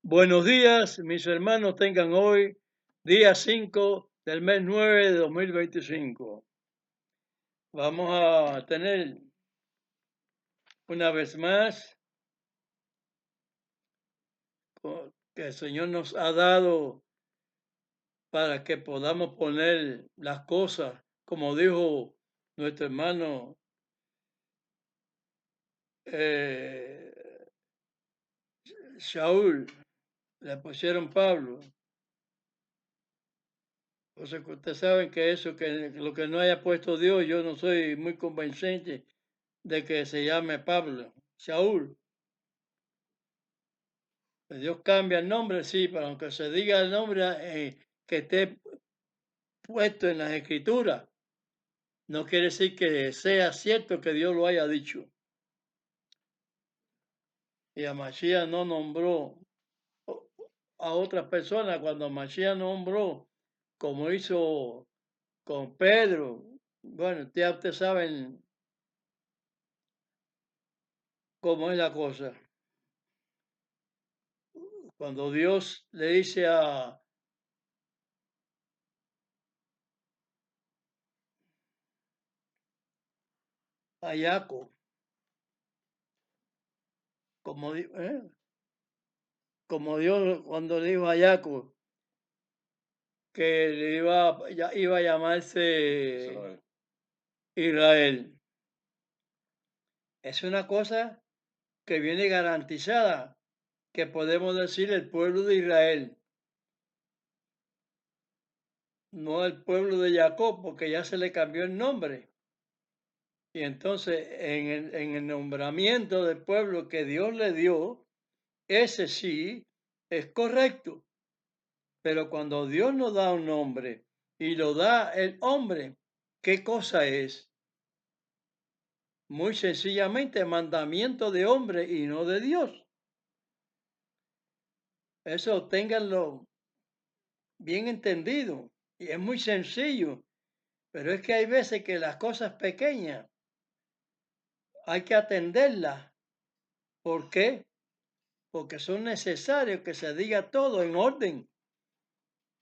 Buenos días, mis hermanos, tengan hoy día 5 del mes 9 de 2025. Vamos a tener una vez más que el Señor nos ha dado para que podamos poner las cosas, como dijo nuestro hermano eh, Shaul, le pusieron Pablo. O sea, que ustedes saben que eso, que lo que no haya puesto Dios, yo no soy muy convincente de que se llame Pablo, Shaul. Dios cambia el nombre, sí, pero aunque se diga el nombre que esté puesto en las escrituras, no quiere decir que sea cierto que Dios lo haya dicho. Y a Mashiach no nombró a otras personas cuando Mashiach nombró, como hizo con Pedro. Bueno, ya ustedes saben cómo es la cosa. Cuando Dios le dice a Jacob, como, como Dios cuando le dijo a Jacob que iba a llamarse Israel. Es una cosa que viene garantizada, que podemos decir el pueblo de Israel, no el pueblo de Jacob, porque ya se le cambió el nombre. Y entonces en el nombramiento del pueblo que Dios le dio, ese sí es correcto. Pero cuando Dios nos da un nombre y lo da el hombre, ¿qué cosa es? Muy sencillamente mandamiento de hombre y no de Dios. Eso ténganlo bien entendido. Y es muy sencillo, pero es que hay veces que las cosas pequeñas hay que atenderlas. ¿Por qué? Porque son necesarios que se diga todo en orden,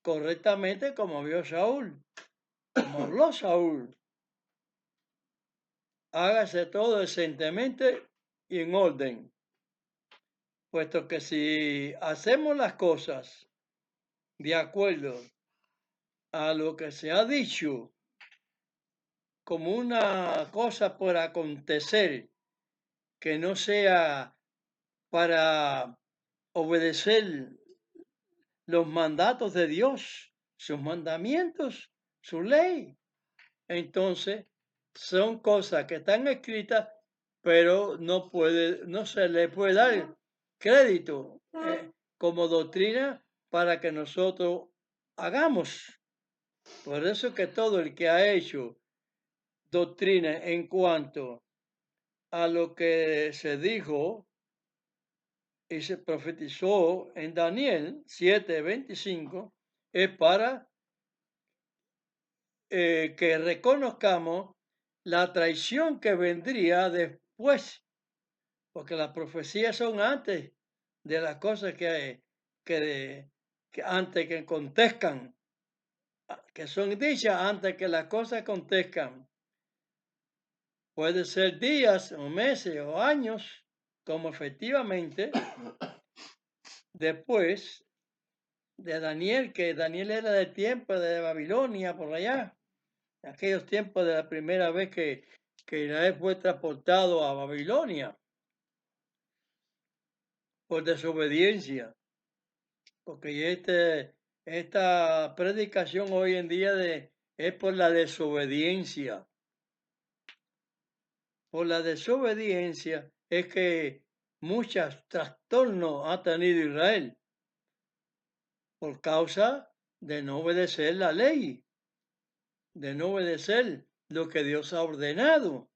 correctamente como vio Saúl, como habló Saúl. Hágase todo decentemente y en orden. Puesto que si hacemos las cosas de acuerdo a lo que se ha dicho como una cosa por acontecer, que no sea para obedecer los mandatos de Dios, sus mandamientos, su ley. Entonces, son cosas que están escritas, pero no se le puede dar crédito como doctrina para que nosotros hagamos. Por eso que todo el que ha hecho doctrina en cuanto a lo que se dijo y se profetizó en Daniel 7:25, es para que reconozcamos la traición que vendría después, porque las profecías son antes de las cosas que antes que acontezcan, que son dichas antes que las cosas acontezcan. Puede ser días o meses o años, como efectivamente después de Daniel, que Daniel era del tiempo de Babilonia, por allá, aquellos tiempos de la primera vez que Israel fue transportado a Babilonia por desobediencia, porque esta predicación hoy en día es por la desobediencia. Por la desobediencia es que muchos trastornos ha tenido Israel por causa de no obedecer la ley, de no obedecer lo que Dios ha ordenado.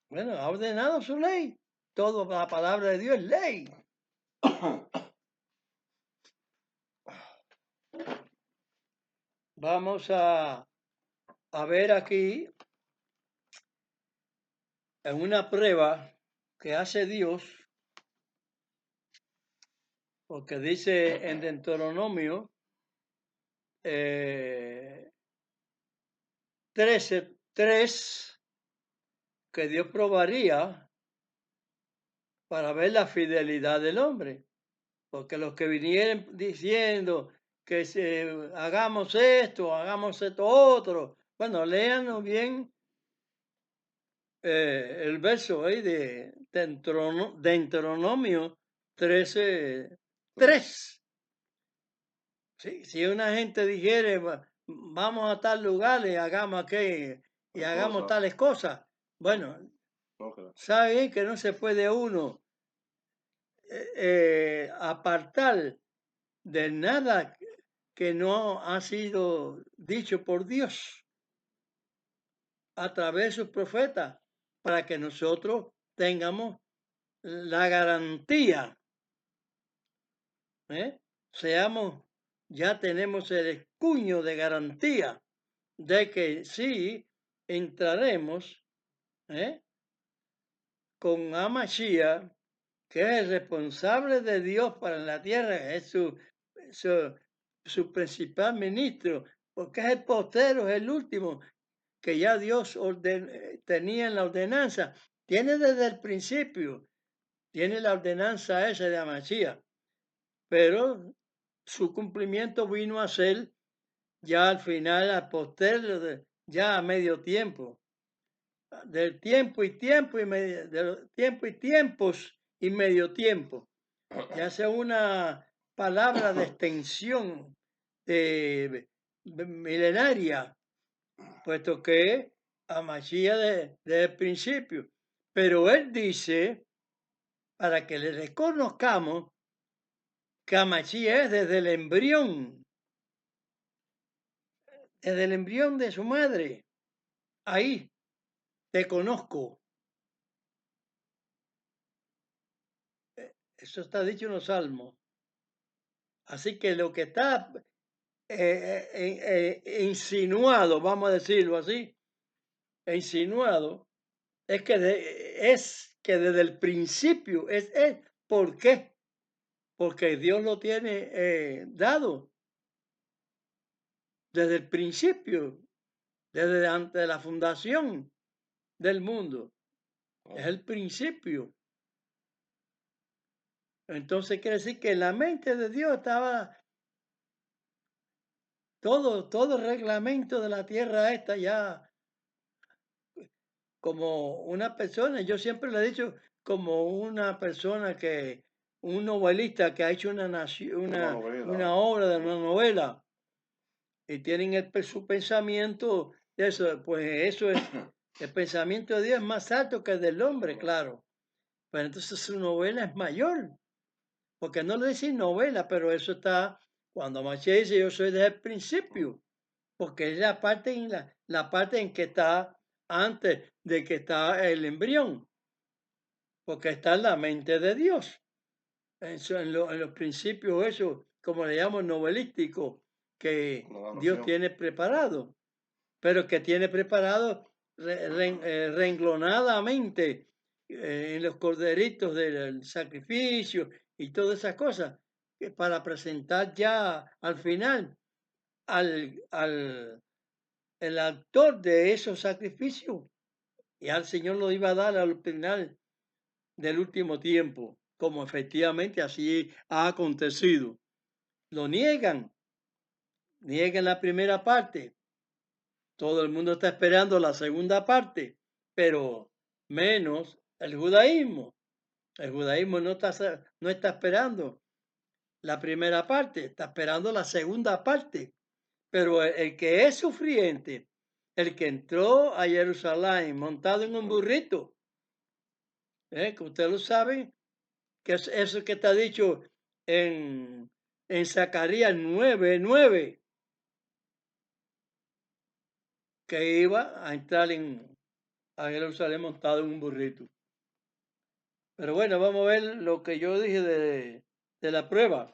Bueno, ha ordenado su ley. Toda la palabra de Dios es ley. Vamos a ver aquí en una prueba que hace Dios, porque dice en Deuteronomio 13:3 que Dios probaría para ver la fidelidad del hombre. Porque los que vinieran diciendo que hagamos esto otro, bueno, léanos bien el verso ahí de Deuteronomio 13:3. Si una gente dijere, vamos a tal lugar y hagamos aquello, y hagamos tales cosas, bueno, saben que no se puede uno apartar de nada que no ha sido dicho por Dios a través de sus profetas para que nosotros tengamos la garantía, ya tenemos el escuño de garantía de que sí entraremos con Amashiach, que es el responsable de Dios para la tierra, es su principal ministro, porque es el postero, es el último, que ya Dios tenía en la ordenanza. Tiene desde el principio, tiene la ordenanza esa de Amashiach, pero su cumplimiento vino a ser ya al final, al postero, ya a medio tiempo. Del tiempo y tiempo y medio, de tiempo y tiempos y medio tiempo. Ya sea una palabra de extensión milenaria, puesto que a Mashiach desde el principio. Pero él dice, para que le reconozcamos, que a Mashiach es desde el embrión de su madre. Ahí te conozco. Eso está dicho en los Salmos. Así que lo que está insinuado, vamos a decirlo así, insinuado, es que desde el principio es ¿por qué? Porque Dios lo tiene dado desde el principio, desde antes de la fundación del mundo. Es el principio. Entonces quiere decir que en la mente de Dios estaba todo el reglamento de la tierra esta ya como una persona, yo siempre le he dicho, como una persona un novelista que ha hecho una obra de una novela y tienen su pensamiento, eso, pues eso es, el pensamiento de Dios es más alto que el del hombre, claro. Pero entonces su novela es mayor, porque no le dicen novela, pero eso está, cuando Maché dice yo soy desde el principio, porque es la parte en que está antes de que está el embrión, porque está en la mente de Dios. En los principios, eso, como le llamo novelístico, que Dios tiene preparado, pero que tiene preparado renglonadamente en los corderitos del sacrificio y todas esas cosas, para presentar ya al final el autor de esos sacrificios, y al Señor lo iba a dar al final del último tiempo, como efectivamente así ha acontecido. Lo niegan la primera parte. Todo el mundo está esperando la segunda parte, pero menos el judaísmo. El judaísmo no está esperando la primera parte, está esperando la segunda parte. Pero el que es sufriente, el que entró a Jerusalén montado en un burrito, que ustedes lo saben, que es eso que está dicho en Zacarías 9:9, que iba a entrar a Jerusalén montado en un burrito. Pero bueno, vamos a ver lo que yo dije de la prueba.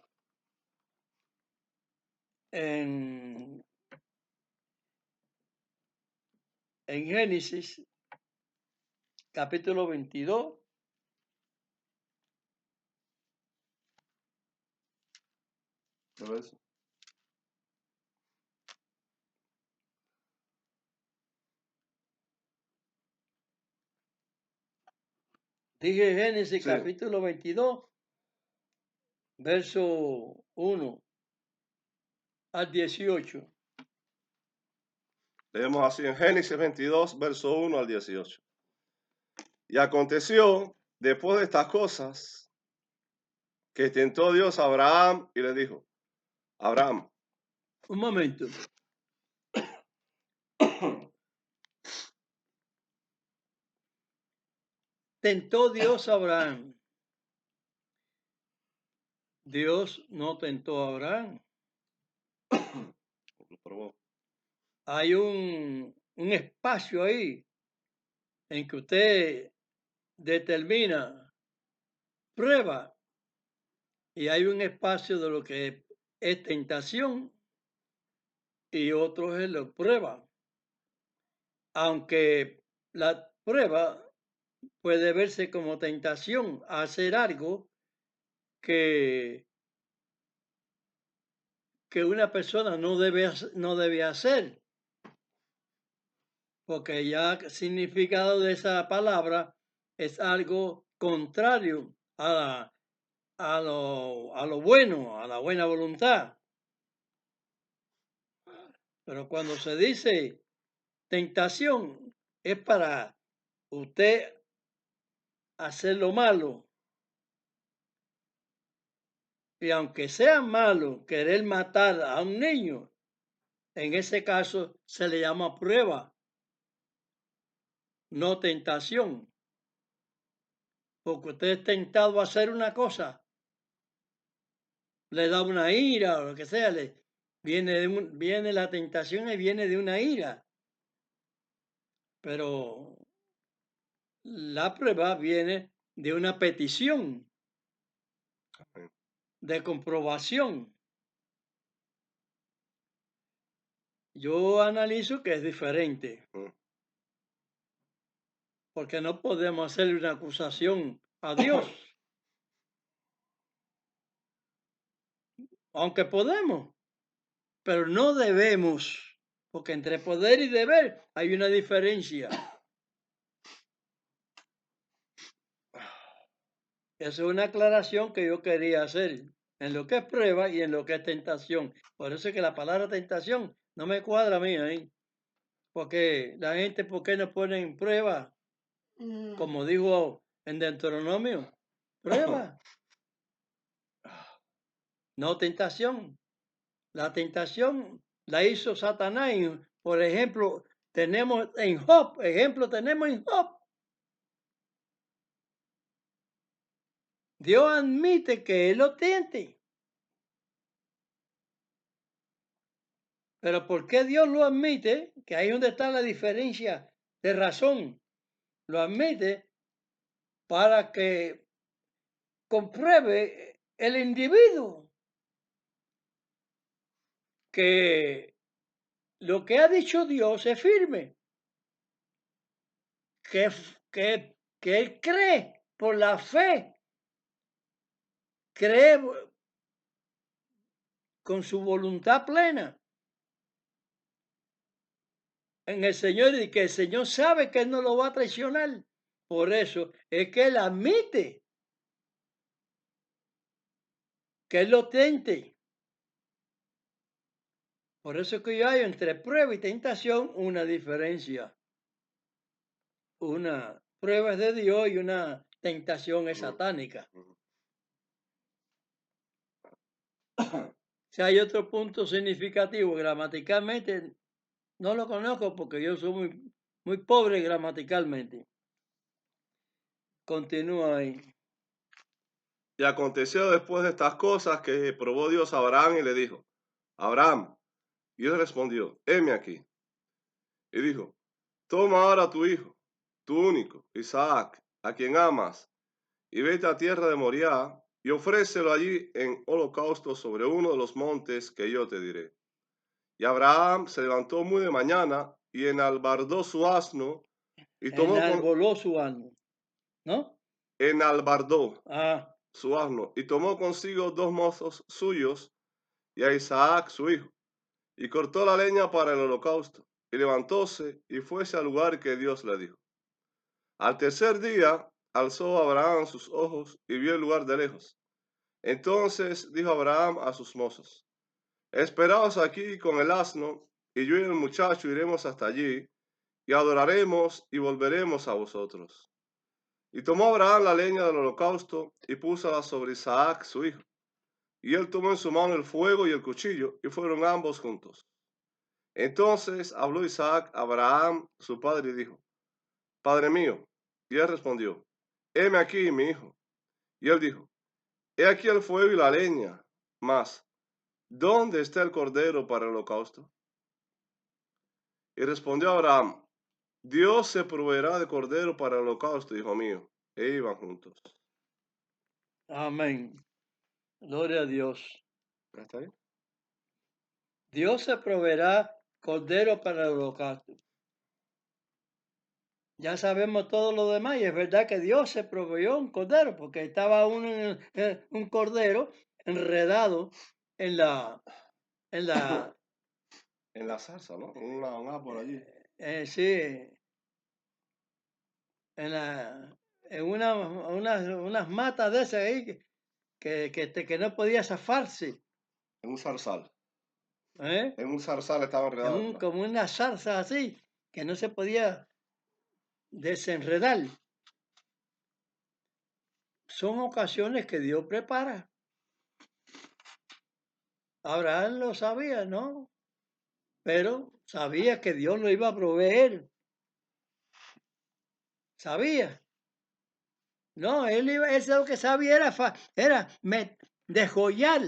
En Génesis, capítulo 22, ¿Qué verso? Dije Génesis Sí. capítulo 22, verso 1 al 18. Leemos así en Génesis 22, verso 1 al 18. Y aconteció, después de estas cosas, que tentó Dios a Abraham y le dijo, Abraham, Un momento. Tentó Dios a Abraham. Dios no tentó a Abraham. lo probó. Hay un espacio ahí en que usted determina prueba y hay un espacio de lo que es tentación y otro es la prueba. Aunque la prueba puede verse como tentación a hacer algo que, que una persona no debe hacer, porque ya el significado de esa palabra es algo contrario a lo bueno, a la buena voluntad. Pero cuando se dice tentación, es para usted hacer lo malo. Y aunque sea malo querer matar a un niño, en ese caso se le llama prueba, no tentación. Porque usted es tentado a hacer una cosa, le da una ira o lo que sea, viene la tentación y viene de una ira. Pero la prueba viene de una petición de comprobación. Yo analizo que es diferente, porque no podemos hacerle una acusación a Dios, aunque podemos, pero no debemos, porque entre poder y deber hay una diferencia. Esa es una aclaración que yo quería hacer en lo que es prueba y en lo que es tentación. Por eso es que la palabra tentación no me cuadra a mí ahí. Porque la gente, ¿por qué no pone en prueba? Como dijo en Deuteronomio, prueba, no tentación. La tentación la hizo Satanás. Por ejemplo, tenemos en Job, tenemos en Job. Dios admite que él lo tiente. Pero ¿por qué Dios lo admite? Que ahí es donde está la diferencia de razón. Lo admite para que compruebe el individuo que lo que ha dicho Dios es firme, que, que él cree por la fe, cree con su voluntad plena en el Señor y que el Señor sabe que Él no lo va a traicionar. Por eso es que Él admite que Él lo tente. Por eso es que yo hay entre prueba y tentación una diferencia. Una prueba es de Dios y una tentación es satánica. Si hay otro punto significativo gramaticalmente, no lo conozco porque yo soy muy pobre gramaticalmente. Continúa ahí. Y aconteció después de estas cosas que probó Dios a Abraham y le dijo, Abraham, y él respondió, heme aquí. Y dijo, toma ahora tu hijo, tu único, Isaac, a quien amas, y vete a tierra de Moriah y ofrécelo allí en holocausto sobre uno de los montes que yo te diré. Y Abraham se levantó muy de mañana y enalbardó su asno y Enarboló su alma, ¿no? enalbardó Ah, su asno y tomó consigo dos mozos suyos y a Isaac su hijo, y cortó la leña para el holocausto, y levantóse y fuese al lugar que Dios le dijo. Al tercer día alzó Abraham sus ojos y vio el lugar de lejos. Entonces dijo Abraham a sus mozos: Esperaos aquí con el asno, y yo y el muchacho iremos hasta allí, y adoraremos y volveremos a vosotros. Y tomó Abraham la leña del holocausto y púsola sobre Isaac su hijo. Y él tomó en su mano el fuego y el cuchillo, y fueron ambos juntos. Entonces habló Isaac a Abraham su padre y dijo: Padre mío. Y él respondió: Heme aquí, mi hijo. Y él dijo: He aquí el fuego y la leña, mas ¿dónde está el cordero para el holocausto? Y respondió Abraham: Dios se proveerá de cordero para el holocausto, hijo mío. E iban juntos. Amén. Gloria a Dios. ¿Está ahí? Dios se proveerá cordero para el holocausto. Ya sabemos todo lo demás y es verdad que Dios se proveyó un cordero porque estaba un cordero enredado en la, en la, En la salsa, ¿no? Un árbol allí. sí, en unas matas de esas ahí que no podía zafarse, En un zarzal. ¿eh? En un zarzal estaba enredado. Como una zarza así, que no se podía desenredar. Son ocasiones que Dios prepara. Abraham lo sabía, ¿no? Pero sabía que Dios lo iba a proveer. Sabía. No, eso lo que sabía era dejollar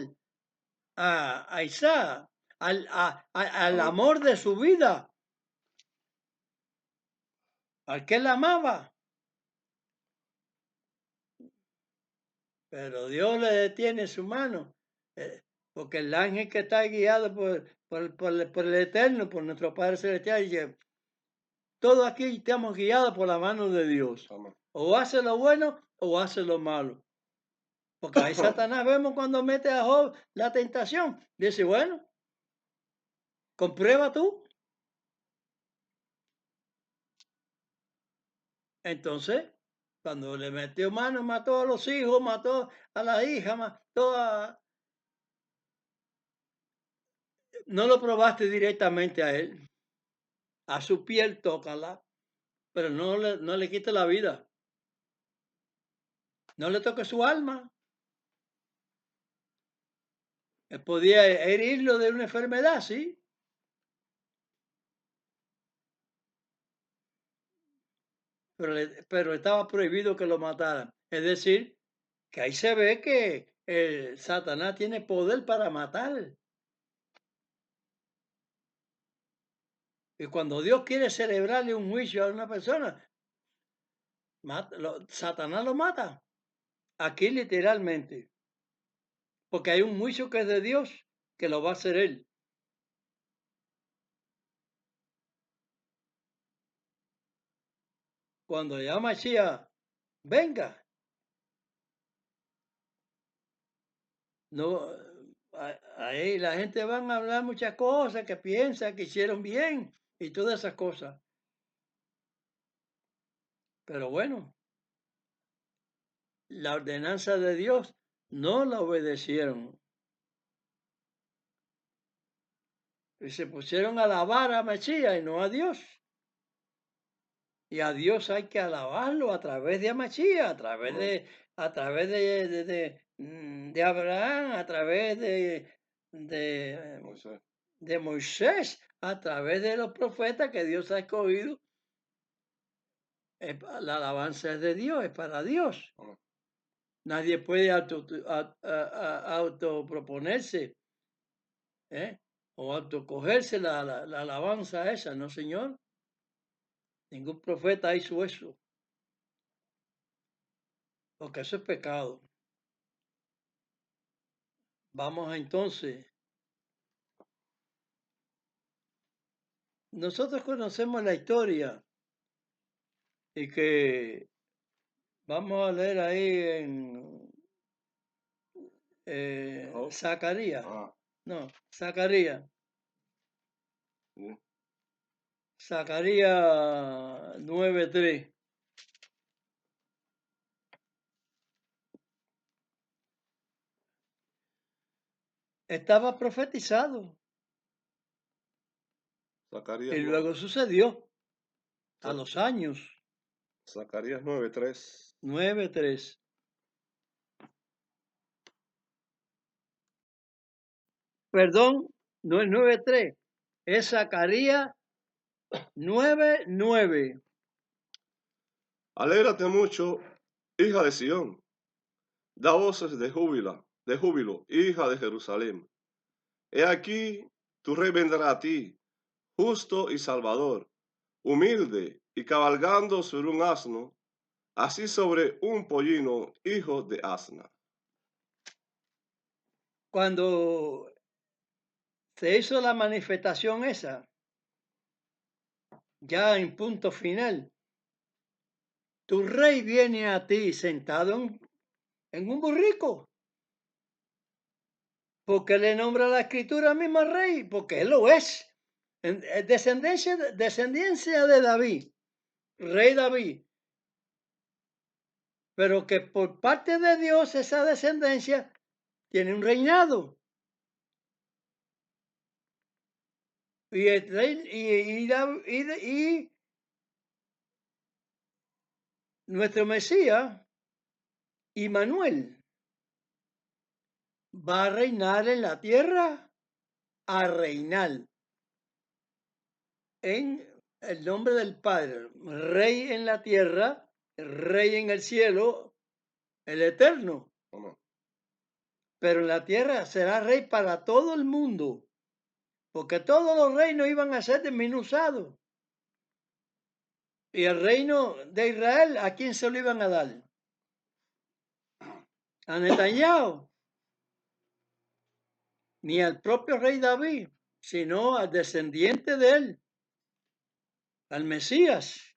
a Isaac, al amor de su vida, al que él amaba. Pero Dios le detiene su mano, porque el ángel que está guiado por el Eterno, por nuestro Padre Celestial, dice, todos aquí estamos guiados por la mano de Dios. Amén. O hace lo bueno o hace lo malo. Porque ahí Satanás vemos cuando mete a Job la tentación. Dice, bueno, comprueba tú. Entonces, cuando le metió mano, mató a los hijos, mató a la hija, mató a... No lo probaste directamente a él. A su piel tócala, pero no le quite la vida. No le toque su alma. Él podía herirlo de una enfermedad, sí. Pero estaba prohibido que lo mataran. Es decir, que ahí se ve que Satanás tiene poder para matar. Y cuando Dios quiere celebrarle un juicio a una persona, Satanás lo mata. Aquí literalmente. Porque hay un juicio que es de Dios, que lo va a hacer él. Cuando llama Mashiach, venga. No, ahí la gente van a hablar muchas cosas que piensan que hicieron bien y todas esas cosas. Pero bueno, la ordenanza de Dios no la obedecieron. Y se pusieron a alabar a Mashiach y no a Dios. Y a Dios hay que alabarlo a través de Mashiach, a través de Abraham, a través de, Moisés. de Moisés, a través de los profetas que Dios ha escogido. La alabanza es de Dios, es para Dios. Amén. Nadie puede autoproponerse, ¿eh? O autocogerse la alabanza esa, ¿no, Señor? Ningún profeta hizo eso, porque eso es pecado. Vamos entonces. Nosotros conocemos la historia y que vamos a leer ahí en Job. Zacarías. Ah, No, Zacarías. ¿sí? Zacarías 9:3. Estaba profetizado Zacarías y 9. luego sucedió a Za- los años. Zacarías 9:3. 9:3. Perdón, no es 9:3, es Zacarías 9:9. Alégrate mucho, hija de Sión. Da voces de júbilo, hija de Jerusalén. He aquí, tu rey vendrá a ti, justo y salvador, humilde y cabalgando sobre un asno, así sobre un pollino, hijo de asna. Cuando se hizo la manifestación esa, ya en punto final, tu rey viene a ti sentado en un burrico, porque le nombra la escritura misma rey, porque él lo es. Descendencia de David, rey David, pero que por parte de Dios esa descendencia tiene un reinado. Y el rey y nuestro Mesías, Immanuel, va a reinar en la tierra, a reinar en el nombre del Padre, rey en la tierra, rey en el cielo, el eterno. Amén. Pero en la tierra será rey para todo el mundo, porque todos los reinos iban a ser desmenuzados. Y el reino de Israel, ¿a quién se lo iban a dar? A Netanyahu, ni al propio rey David, sino al descendiente de él, al Mesías.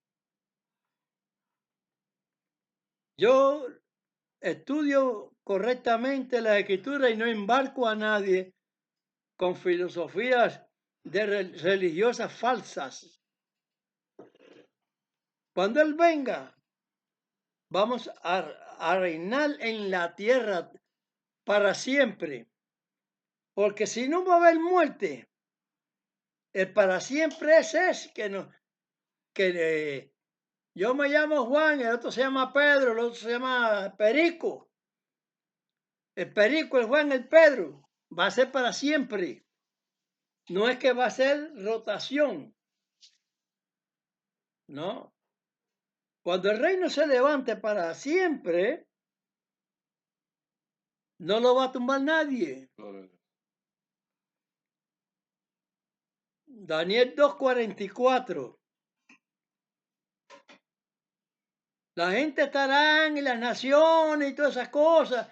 Yo estudio correctamente la escritura y no embarco a nadie con filosofías religiosas falsas. Cuando Él venga, vamos a reinar en la tierra para siempre. Porque si no va a haber muerte, el para siempre ese es que yo me llamo Juan, el otro se llama Pedro, el otro se llama Perico. El Perico, el Juan, el Pedro, va a ser para siempre. No es que va a ser rotación, no. Cuando el reino se levante para siempre, no lo va a tumbar nadie. Daniel 2:44. La gente estará en las naciones y todas esas cosas.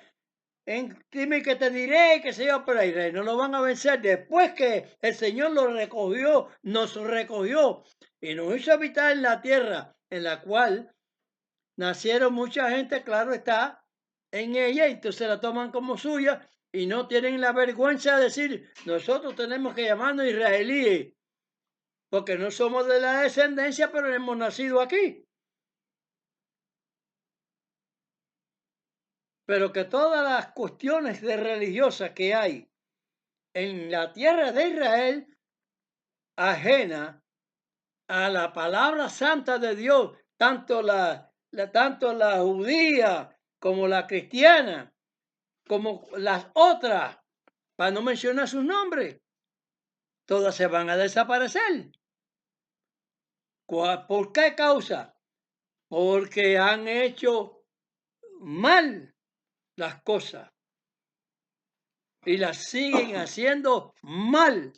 Dime que te diré, que se yo, pero el rey no lo van a vencer. Después que el Señor lo recogió, nos recogió y nos hizo habitar en la tierra en la cual nacieron mucha gente, claro está, en ella, y entonces la toman como suya y no tienen la vergüenza de decir, nosotros tenemos que llamarnos israelíes, porque no somos de la descendencia, pero hemos nacido aquí. Pero que todas las cuestiones de religiosas que hay en la tierra de Israel, ajena a la palabra santa de Dios, tanto la judía como la cristiana, como las otras, para no mencionar sus nombres, todas se van a desaparecer. ¿Por qué causa? Porque han hecho mal las cosas y las siguen haciendo mal.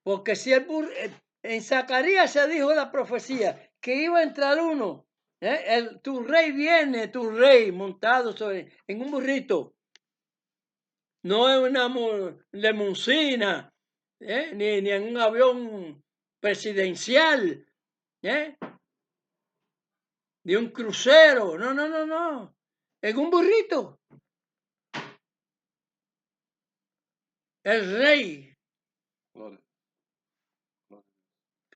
Porque si en Zacarías se dijo la profecía que iba a entrar uno, tu rey viene, tu rey montado en un burrito, no es una limusina, ni en un avión presidencial, ni un crucero, no, en un burrito. el rey. Gloria.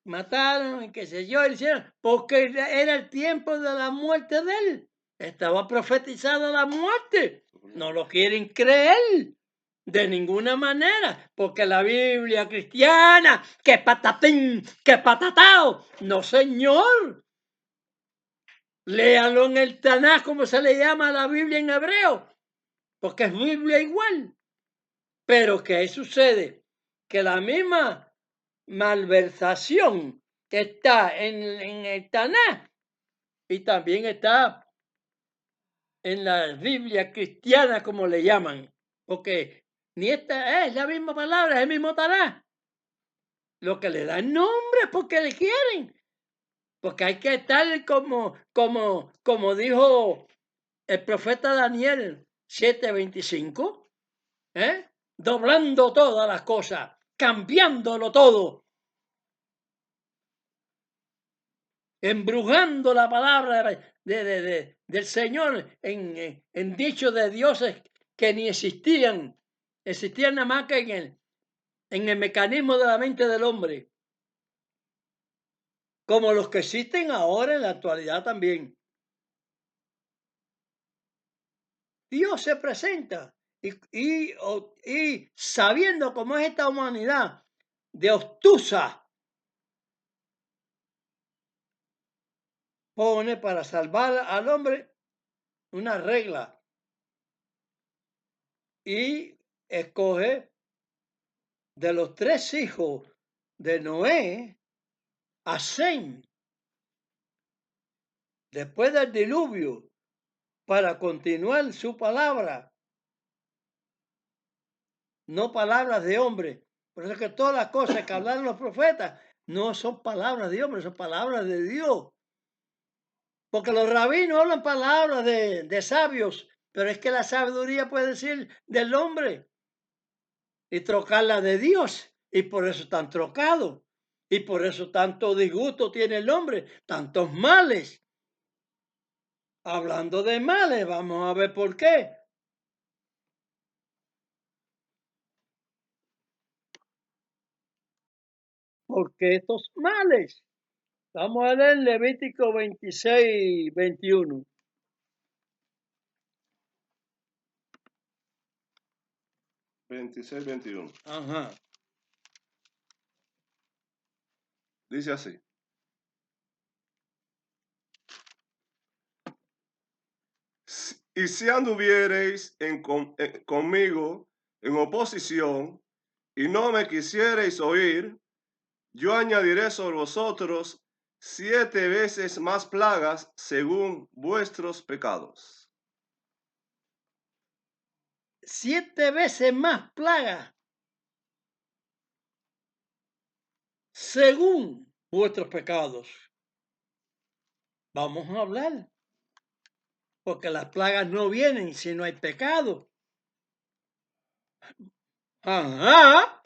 Mataron y qué sé yo, hicieron, porque era el tiempo de la muerte de él. Estaba profetizada la muerte. No lo quieren creer de ninguna manera, porque la Biblia cristiana, que patatín, que patatao. No, señor. Léanlo en el Tanaj, como se le llama a la Biblia en hebreo, porque es Biblia igual. Pero ¿qué sucede? Que la misma malversación que está en el Tanaj y también está en la Biblia cristiana, como le llaman, porque ni esta es la misma palabra, es el mismo Tanaj. Lo que le dan nombre es porque le quieren, porque hay que estar como dijo el profeta Daniel 7:25, ¿eh? Doblando todas las cosas, cambiándolo todo, embrujando la palabra del Señor en dichos de dioses que ni existían, existían nada más que en el mecanismo de la mente del hombre, como los que existen ahora en la actualidad también. Dios se presenta y sabiendo cómo es esta humanidad de obtusa, pone para salvar al hombre una regla y escoge de los 3 hijos de Noé a Sem, después del diluvio, para continuar su palabra, no palabras de hombre. Por eso es que todas las cosas que hablaron los profetas no son palabras de hombre, son palabras de Dios. Porque los rabinos hablan palabras de sabios, pero es que la sabiduría puede decir del hombre y trocarla de Dios. Y por eso están trocados. Y por eso tanto disgusto tiene el hombre, tantos males. Hablando de males, vamos a ver por qué. Porque estos males. Vamos a leer Levítico 26:21. 26-21. Ajá. Dice así. Y si anduviereis conmigo en oposición y no me quisiereis oír, yo añadiré sobre vosotros 7 veces más plagas según vuestros pecados. 7 veces más plagas según vuestros pecados. Vamos a hablar, porque las plagas no vienen si no hay pecado. Ajá.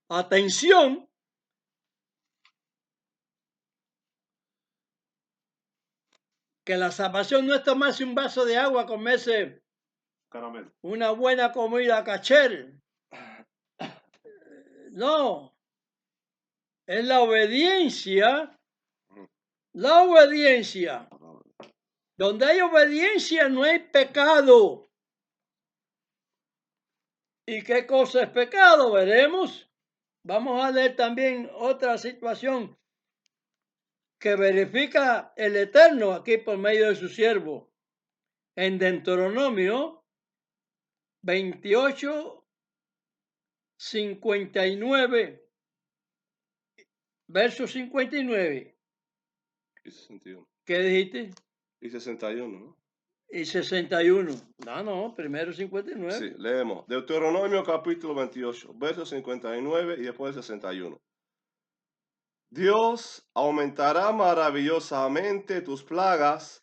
Atención. Que la salvación no es tomarse un vaso de agua, comerse Caramelo. una buena comida cacher. No. Es la obediencia. La obediencia. Donde hay obediencia no hay pecado. ¿Y qué cosa es pecado? Veremos. Vamos a leer también otra situación que verifica el Eterno aquí por medio de su siervo. En Deuteronomio 28:59, verso 59. Y 61. ¿Qué dijiste? Y 61, ¿no? Y 61. No, primero 59. Sí, leemos. Deuteronomio capítulo 28, verso 59 y después 61. Dios aumentará maravillosamente tus plagas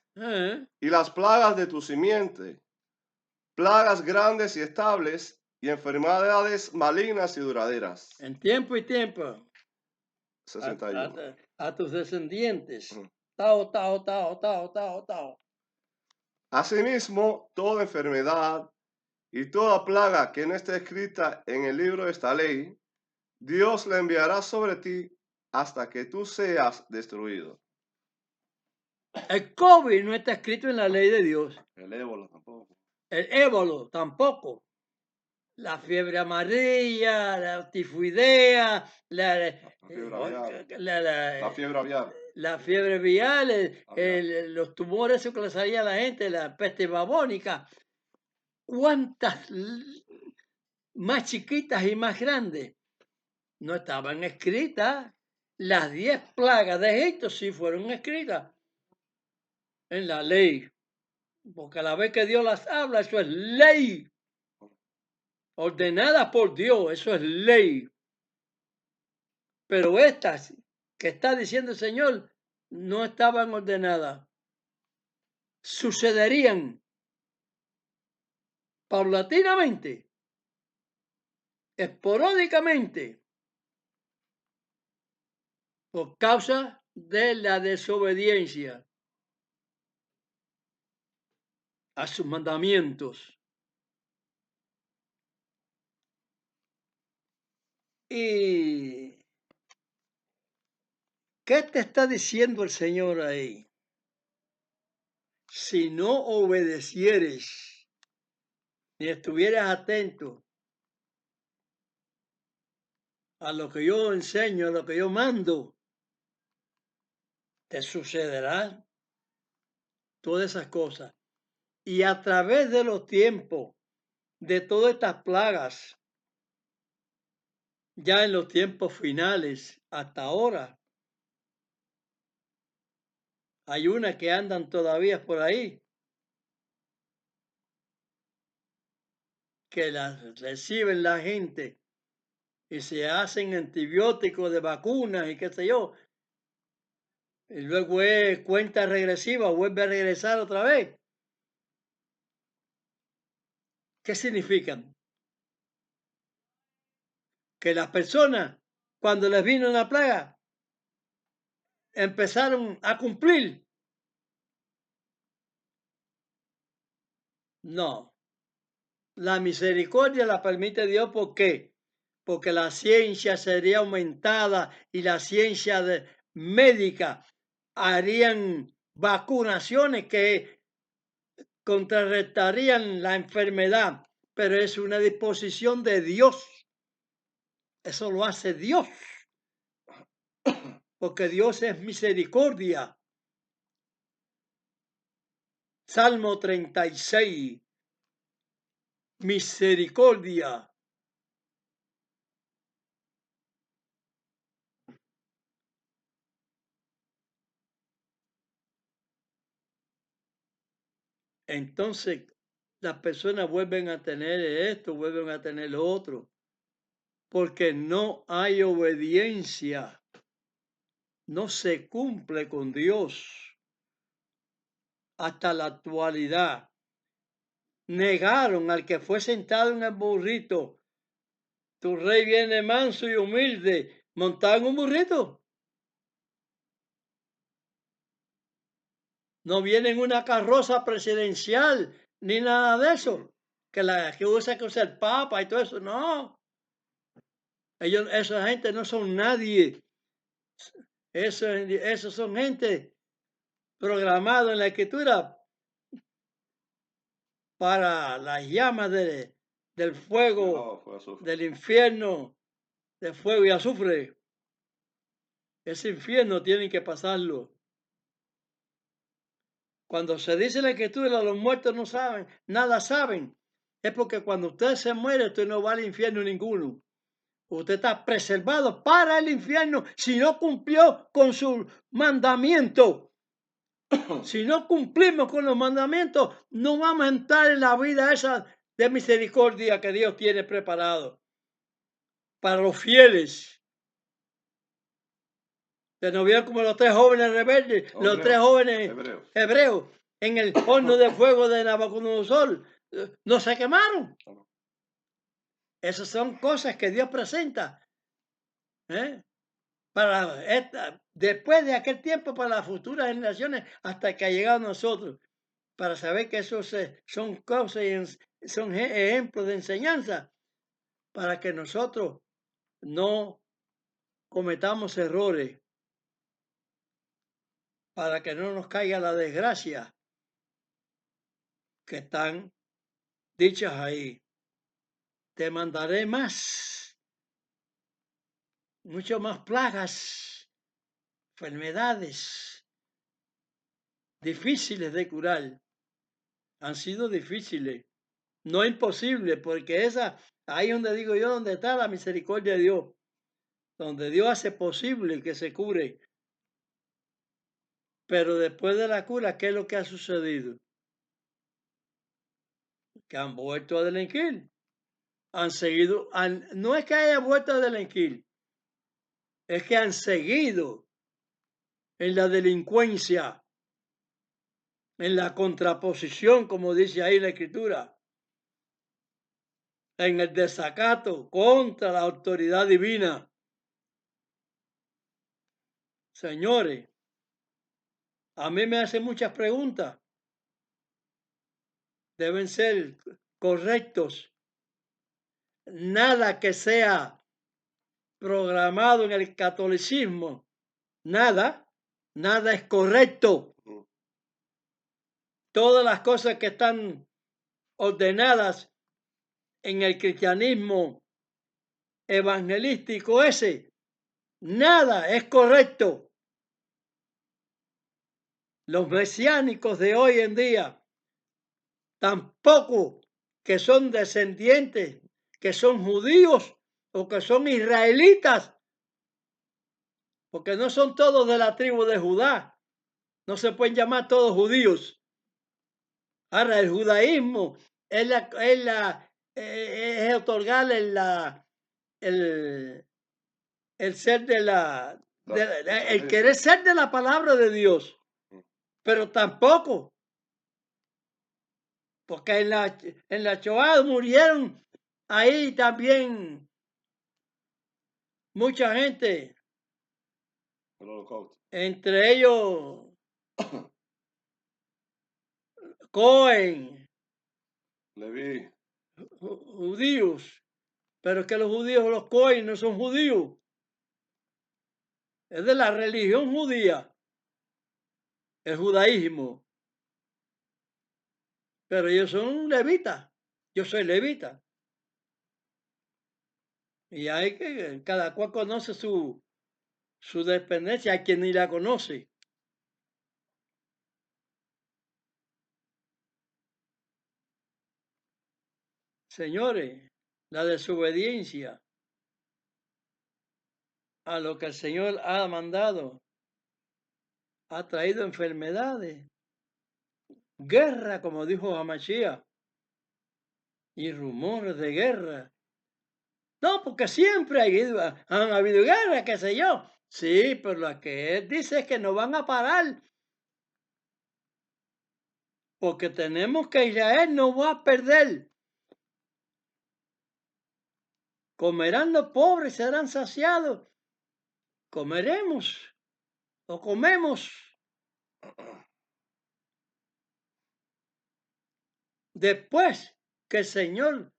y las plagas de tu simiente, plagas grandes y estables y enfermedades malignas y duraderas. En tiempo y tiempo. 61. A tus descendientes. Ujú. Tao. Asimismo, toda enfermedad Y toda plaga que no esté escrita en el libro de esta ley, Dios la enviará sobre ti hasta que tú seas destruido. El COVID no está escrito en la ley de Dios. El ébola tampoco. El ébola tampoco. La fiebre amarilla, la tifoidea, la fiebre aviar. la fiebre aviar. fiebre vial, Aviar. los tumores esos que le salía a la gente, la peste babónica. ¿Cuántas más chiquitas y más grandes no estaban escritas? Las 10 plagas de Egipto sí fueron escritas en la ley, porque a la vez que Dios las habla, eso es ley, ordenada por Dios, eso es ley. Pero estas que está diciendo el Señor no estaban ordenadas. Sucederían paulatinamente, esporádicamente, por causa de la desobediencia a sus mandamientos. ¿Y qué te está diciendo el Señor ahí? Si no obedecieres ni estuvieras atento a lo que yo enseño, a lo que yo mando, te sucederán todas esas cosas. Y a través de los tiempos, de todas estas plagas, ya en los tiempos finales, hasta ahora, hay unas que andan todavía por ahí, que las reciben la gente y se hacen antibióticos de vacunas y qué sé yo, y luego es cuenta regresiva, vuelve a regresar otra vez. ¿Qué significan? Que las personas, cuando les vino una plaga, empezaron a cumplir. No, la misericordia la permite Dios, ¿por qué? Porque la ciencia sería aumentada y la ciencia médica harían vacunaciones que contrarrestarían la enfermedad, pero es una disposición de Dios. Eso lo hace Dios, porque Dios es misericordia. Salmo 36, misericordia. Entonces, las personas vuelven a tener esto, vuelven a tener lo otro, porque no hay obediencia, no se cumple con Dios hasta la actualidad. Negaron al que fue sentado en el burrito. Tu rey viene manso y humilde, montado en un burrito. No viene en una carroza presidencial ni nada de eso, que usa el Papa y todo eso. No, esa gente no son nadie. Esos son gente programado en la escritura para las llamas del fuego, del infierno, de fuego y azufre. Ese infierno tienen que pasarlo. Cuando se dice en la escritura, los muertos no saben, nada saben, es porque cuando usted se muere, usted no va al infierno ninguno. Usted está preservado para el infierno si no cumplió con su mandamiento. Si no cumplimos con los mandamientos, no vamos a entrar en la vida esa de misericordia que Dios tiene preparado para los fieles. Se nos vieron como los 3 jóvenes rebeldes, los 3 jóvenes hebreos en el horno de fuego de Nabucodonosor. No se quemaron. Esas son cosas que Dios presenta para después de aquel tiempo, para las futuras generaciones, hasta que ha llegado a nosotros, para saber que eso son cosas son ejemplos de enseñanza para que nosotros no cometamos errores, para que no nos caiga la desgracia que están dichas ahí. Te mandaré mucho más plagas, enfermedades difíciles de curar. Han sido difíciles, no imposible, porque ahí donde digo yo, donde está la misericordia de Dios, donde Dios hace posible que se cure. Pero después de la cura, ¿qué es lo que ha sucedido? Que han vuelto a delinquir. Han seguido, no es que hayan vuelto a delinquir, es que han seguido en la delincuencia, en la contraposición, como dice ahí la Escritura, en el desacato contra la autoridad divina. Señores, a mí me hacen muchas preguntas. Deben ser correctos. Nada que sea programado en el catolicismo, nada es correcto. Todas las cosas que están ordenadas en el cristianismo evangelístico nada es correcto. Los mesiánicos de hoy en día, tampoco que son descendientes, que son judíos o que son israelitas, porque no son todos de la tribu de Judá, no se pueden llamar todos judíos. Ahora, el judaísmo es otorgarle el ser el querer ser de la palabra de Dios, pero tampoco, porque en la Shoah murieron ahí también mucha gente, entre ellos Cohen, Leví, judíos, pero es que los judíos, los Cohen no son judíos, es de la religión judía, el judaísmo, pero ellos son levitas, yo soy levita. Y hay que, cada cual conoce su dependencia, hay quien ni la conoce. Señores, la desobediencia a lo que el Señor ha mandado ha traído enfermedades, guerra, como dijo Hamashia, y rumores de guerra. No, porque siempre han habido guerras, qué sé yo. Sí, pero la que él dice es que no van a parar. Porque tenemos que Israel no va a perder. Comerán los pobres, serán saciados. Comeremos o comemos. Después que el Señor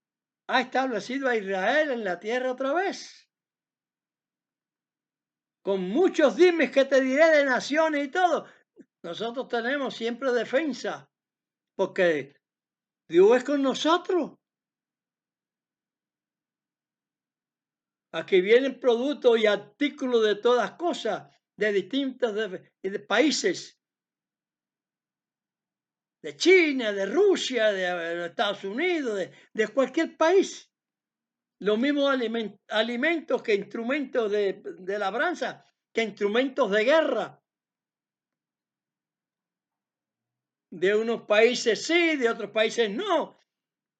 ha establecido a Israel en la tierra otra vez. Con muchos dimes que te diré de naciones y todo. Nosotros tenemos siempre defensa. Porque Dios es con nosotros. Aquí vienen productos y artículos de todas cosas, de distintos de países. De China, de Rusia, de Estados Unidos, de cualquier país. Los mismos alimentos que instrumentos de labranza, que instrumentos de guerra. De unos países sí, de otros países no.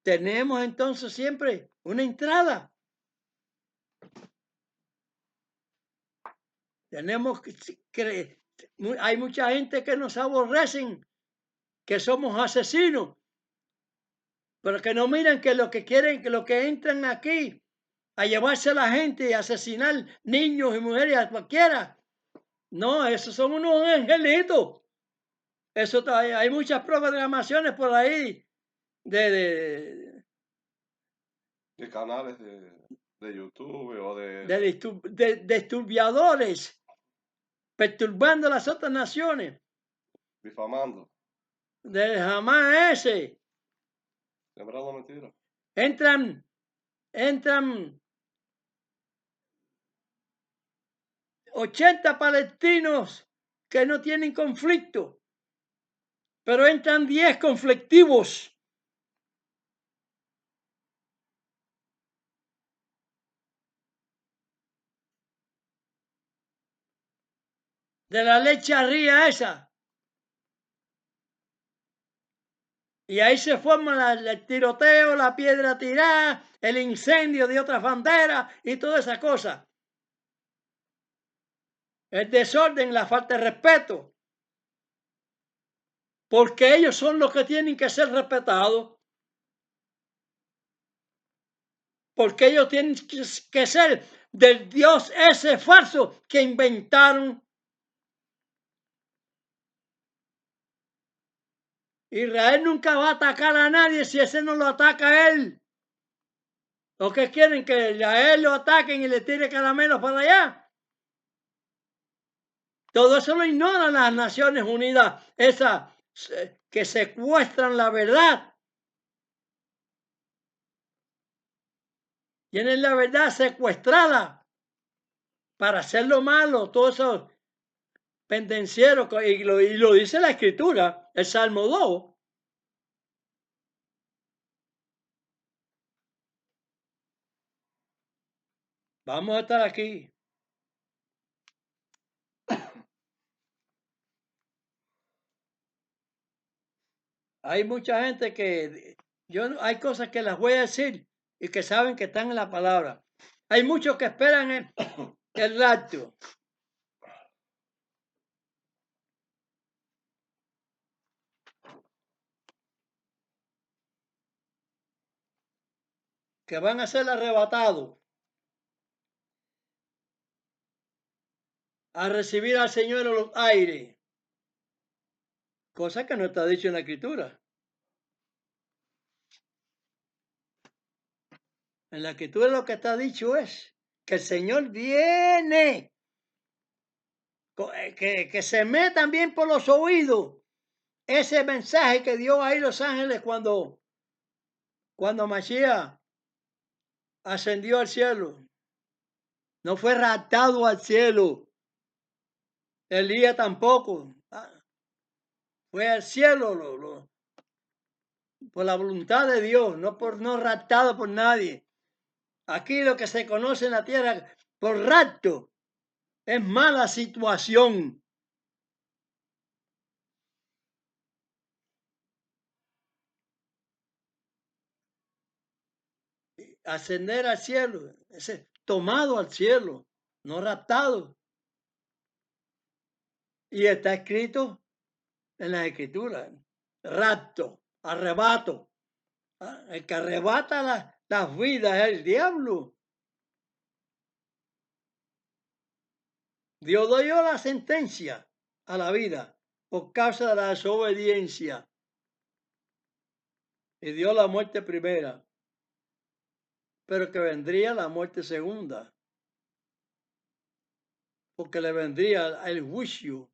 Tenemos entonces siempre una entrada. Tenemos hay mucha gente que nos aborrecen, que somos asesinos, pero que no miran que lo que quieren, que lo que entran aquí a llevarse a la gente y asesinar niños y mujeres a cualquiera. No, esos son unos angelitos. Eso hay muchas programaciones por ahí de, De canales de YouTube o de disturbiadores, perturbando las otras naciones, difamando, del Hamas ese. sembrando mentiras. Entran 80 palestinos que no tienen conflicto, pero entran 10 conflictivos. De la leche arriba esa. Y ahí se forma el tiroteo, la piedra tirada, el incendio de otras banderas y toda esa cosa. El desorden, la falta de respeto. Porque ellos son los que tienen que ser respetados. Porque ellos tienen que ser del Dios ese falso que inventaron. Israel nunca va a atacar a nadie si ese no lo ataca a él. Los que quieren que a él lo ataquen y le tire caramelos para allá. Todo eso lo ignoran las Naciones Unidas, esas que secuestran la verdad. Tienen la verdad secuestrada para hacer lo malo, todos esos pendencieros, y lo dice la Escritura, el Salmo 2. Vamos a estar aquí. Hay mucha gente que hay cosas que las voy a decir y que saben que están en la palabra. Hay muchos que esperan el rapto. Que van a ser arrebatados a recibir al Señor en los aires. Cosa que no está dicho en la Escritura. En la Escritura lo que está dicho es que el Señor viene, que se metan bien por los oídos ese mensaje que dio ahí los ángeles cuando Mashiach ascendió al cielo. No fue raptado al cielo. Elías tampoco. Fue al cielo por la voluntad de Dios, no raptado por nadie. Aquí lo que se conoce en la tierra por rapto es mala situación. Ascender al cielo, ese tomado al cielo, no raptado. Y está escrito en las escrituras, rapto, arrebato. El que arrebata las vidas es el diablo. Dios dio la sentencia a la vida por causa de la desobediencia y dio la muerte primera, pero que vendría la muerte segunda, porque le vendría el juicio.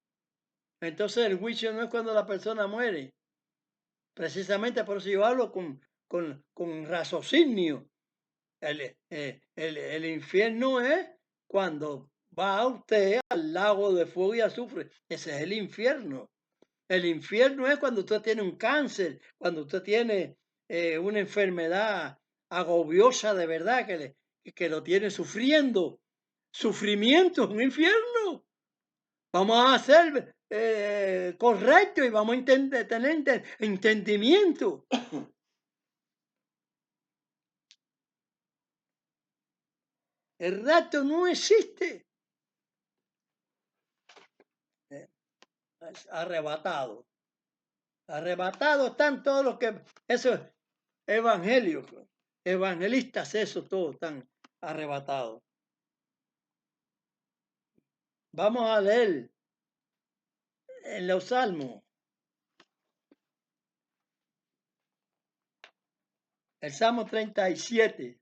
Entonces el juicio no es cuando la persona muere, precisamente por eso yo hablo con raciocinio. El infierno es cuando va usted al lago de fuego y azufre. Ese es el infierno. El infierno es cuando usted tiene un cáncer, cuando usted tiene una enfermedad agobiosa de verdad que lo tiene sufriendo. Sufrimiento es un infierno. Vamos a ser correctos y vamos a tener entendimiento. El rapto no existe. Es arrebatado. Arrebatados están todos los que, esos evangelios, evangelistas, esos todos están arrebatados. Vamos a leer en los Salmos. El Salmo 37.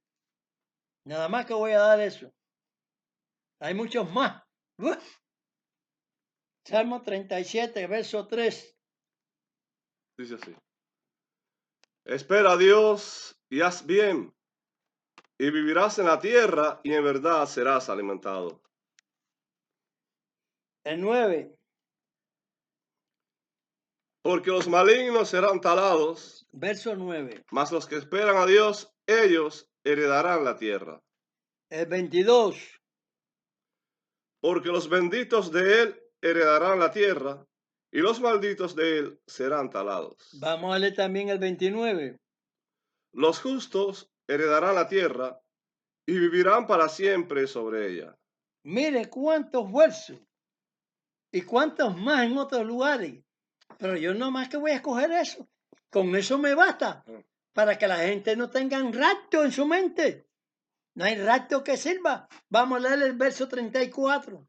Nada más que voy a dar eso. Hay muchos más. Salmo 37, verso 3. Dice así. Espera a Dios y haz bien, y vivirás en la tierra y en verdad serás alimentado. El 9, Porque los malignos serán talados, verso 9. mas los que esperan a Dios, ellos heredarán la tierra. El 22, Porque los benditos de él heredarán la tierra, y los malditos de él serán talados. vamos a leer también el 29. Los justos heredarán la tierra, y vivirán para siempre sobre ella. Mire cuántos versos y cuántos más en otros lugares. Pero yo no más que voy a escoger eso. Con eso me basta. Para que la gente no tenga un rapto en su mente. No hay rapto que sirva. Vamos a leer el verso 34.